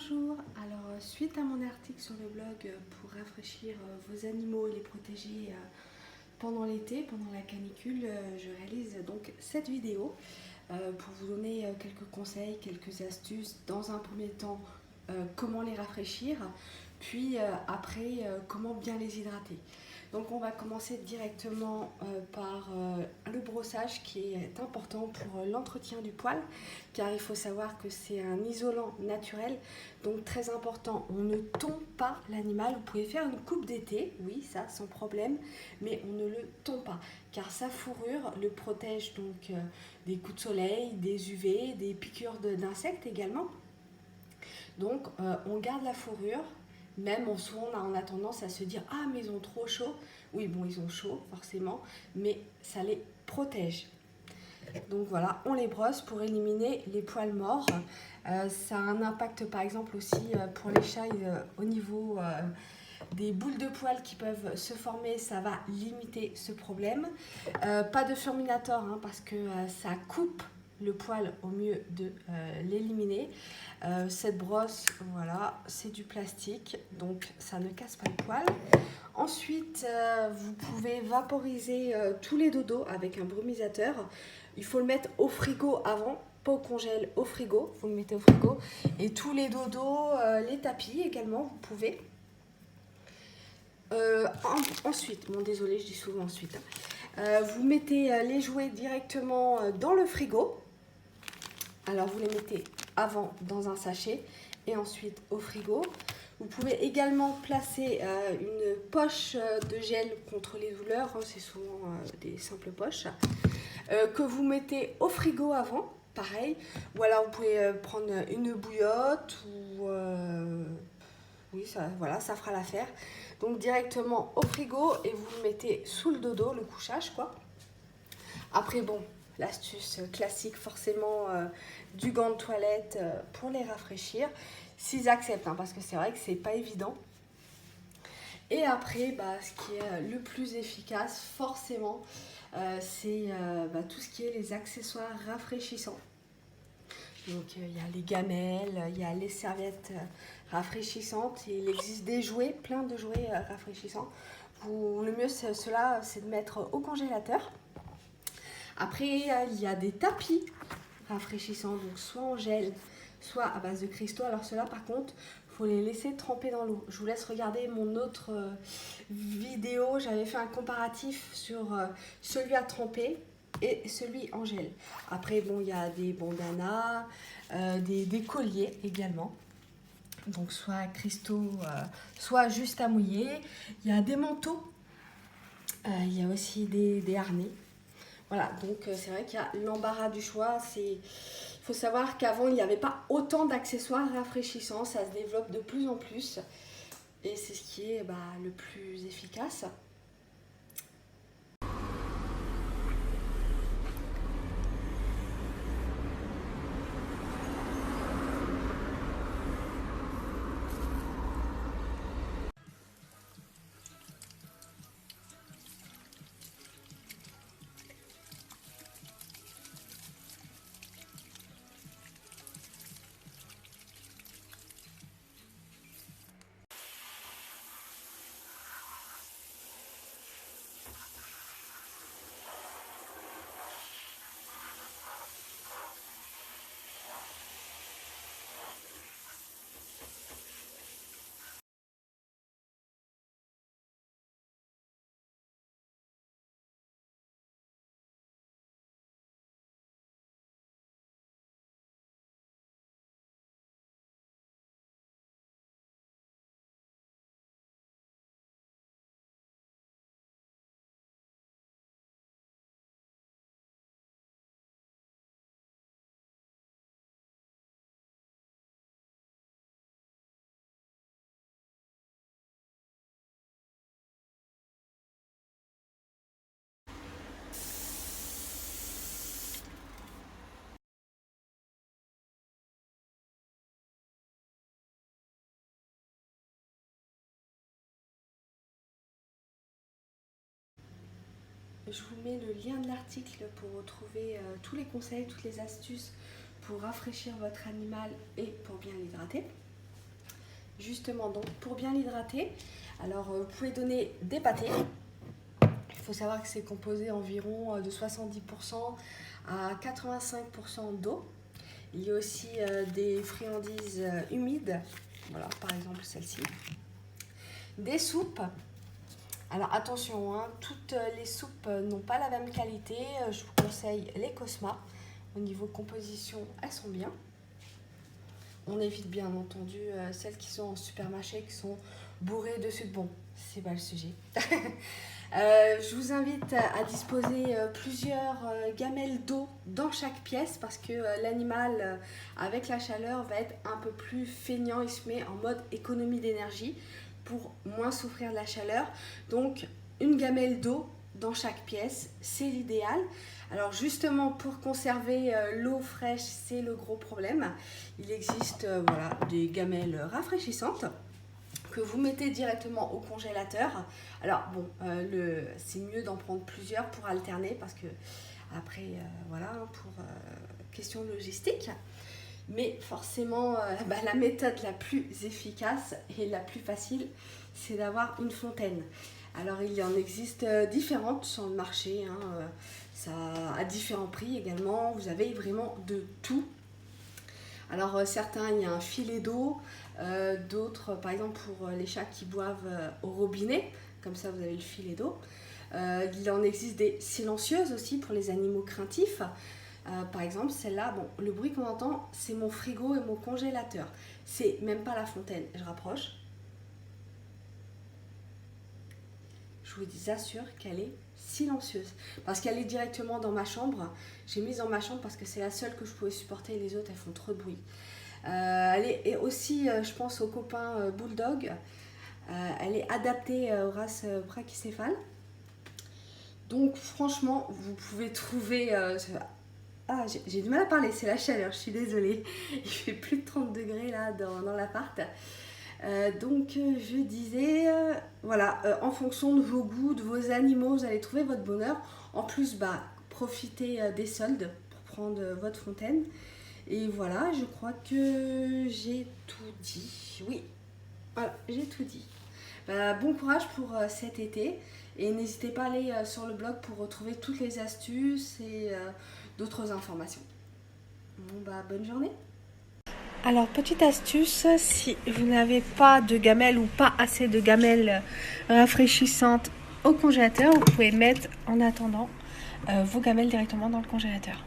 Bonjour, alors suite à mon article sur le blog pour rafraîchir vos animaux et les protéger pendant l'été, pendant la canicule, je réalise donc cette vidéo pour vous donner quelques conseils, quelques astuces. Dans un premier temps, comment les rafraîchir, puis après, comment bien les hydrater. Donc on va commencer directement par le brossage qui est important pour l'entretien du poil, car il faut savoir que c'est un isolant naturel, donc très important. On ne tond pas l'animal. Vous pouvez faire une coupe d'été, oui, ça sans problème, mais on ne le tond pas, car sa fourrure le protège donc des coups de soleil, des UV, des piqûres d'insectes également. Donc on garde la fourrure. Même souvent on a tendance à se dire « Ah mais ils ont trop chaud ». Oui bon, ils ont chaud forcément, mais ça les protège. Donc voilà, on les brosse pour éliminer les poils morts. Ça a un impact par exemple aussi pour les chats au niveau des boules de poils qui peuvent se former. Ça va limiter ce problème. Pas de Furminator hein, parce que ça coupe le poil au mieux de l'éliminer. Cette brosse, voilà, c'est du plastique, donc ça ne casse pas le poil. Ensuite, vous pouvez vaporiser tous les dodos avec un brumisateur. Il faut le mettre au frigo avant, pas au congèle, au frigo. Vous le mettez au frigo. Et tous les dodos, les tapis également, vous pouvez. Ensuite, bon désolé, je dis souvent ensuite. Vous mettez les jouets directement dans le frigo. Alors vous les mettez avant dans un sachet et ensuite au frigo. Vous pouvez également placer une poche de gel contre les douleurs, hein, c'est souvent des simples poches, que vous mettez au frigo avant, pareil. Ou alors vous pouvez prendre une bouillotte ou oui, ça, voilà, ça fera l'affaire. Donc directement au frigo et vous le mettez sous le dodo, le couchage quoi. Après bon, l'astuce classique forcément du gant de toilette pour les rafraîchir, s'ils acceptent, hein, parce que c'est vrai que c'est pas évident. Et après, ce qui est le plus efficace forcément, c'est tout ce qui est les accessoires rafraîchissants. Donc il y a les gamelles, il y a les serviettes rafraîchissantes, et il existe des jouets, plein de jouets rafraîchissants. Le mieux cela, c'est de mettre au congélateur. Après, il y a des tapis rafraîchissants, donc soit en gel, soit à base de cristaux. Alors ceux-là, par contre, il faut les laisser tremper dans l'eau. Je vous laisse regarder mon autre vidéo. J'avais fait un comparatif sur celui à tremper et celui en gel. Après, bon, il y a des bandanas, des colliers également. Donc soit cristaux, soit juste à mouiller. Il y a des manteaux. Il y a aussi des harnais. Voilà, donc c'est vrai qu'il y a l'embarras du choix. Il faut savoir qu'avant, il n'y avait pas autant d'accessoires rafraîchissants. Ça se développe de plus en plus. Et c'est ce qui est le plus efficace. Je vous mets le lien de l'article pour retrouver tous les conseils, toutes les astuces pour rafraîchir votre animal et pour bien l'hydrater. justement donc pour bien l'hydrater. Alors vous pouvez donner des pâtés. Il faut savoir que c'est composé environ de 70% à 85% d'eau. Il y a aussi des friandises humides, voilà, par exemple celle-ci. Des soupes. Alors attention, hein, toutes les soupes n'ont pas la même qualité. Je vous conseille les Cosma. Au niveau composition, elles sont bien. On évite bien entendu celles qui sont en supermarché, qui sont bourrées de sucre. Bon, c'est pas le sujet. Je vous invite à disposer plusieurs gamelles d'eau dans chaque pièce parce que l'animal, avec la chaleur, va être un peu plus feignant. Il se met en mode économie d'énergie pour moins souffrir de la chaleur. Donc, une gamelle d'eau dans chaque pièce, c'est l'idéal. Alors justement, pour conserver l'eau fraîche, c'est le gros problème. Il existe voilà, des gamelles rafraîchissantes que vous mettez directement au congélateur. Alors bon, c'est mieux d'en prendre plusieurs pour alterner parce que après, voilà, pour question logistique. Mais forcément, la méthode la plus efficace et la plus facile, c'est d'avoir une fontaine. Alors il y en existe différentes sur le marché, hein, ça à différents prix également. Vous avez vraiment de tout. Alors certains, il y a un filet d'eau, d'autres, par exemple pour les chats qui boivent au robinet, comme ça vous avez le filet d'eau. Il en existe des silencieuses aussi pour les animaux craintifs. Par exemple, celle-là, bon, le bruit qu'on entend, c'est mon frigo et mon congélateur. C'est même pas la fontaine. Je rapproche. Je vous assure qu'elle est silencieuse. Parce qu'elle est directement dans ma chambre. J'ai mise dans ma chambre parce que c'est la seule que je pouvais supporter. Les autres, elles font trop de bruit. Elle est aussi, je pense, aux copains Bulldog. Elle est adaptée aux races brachycéphales. Donc, franchement, vous pouvez trouver... Ah, j'ai du mal à parler, c'est la chaleur, je suis désolée. Il fait plus de 30 degrés là dans l'appart. Donc je disais, voilà, en fonction de vos goûts, de vos animaux, vous allez trouver votre bonheur. En plus, profitez des soldes pour prendre votre fontaine. Et voilà, je crois que j'ai tout dit. Oui, voilà, j'ai tout dit. Bon courage pour cet été. Et n'hésitez pas à aller sur le blog pour retrouver toutes les astuces et d'autres informations. Bon, bonne journée. Alors, petite astuce, si vous n'avez pas de gamelles ou pas assez de gamelles rafraîchissantes au congélateur, vous pouvez mettre en attendant vos gamelles directement dans le congélateur.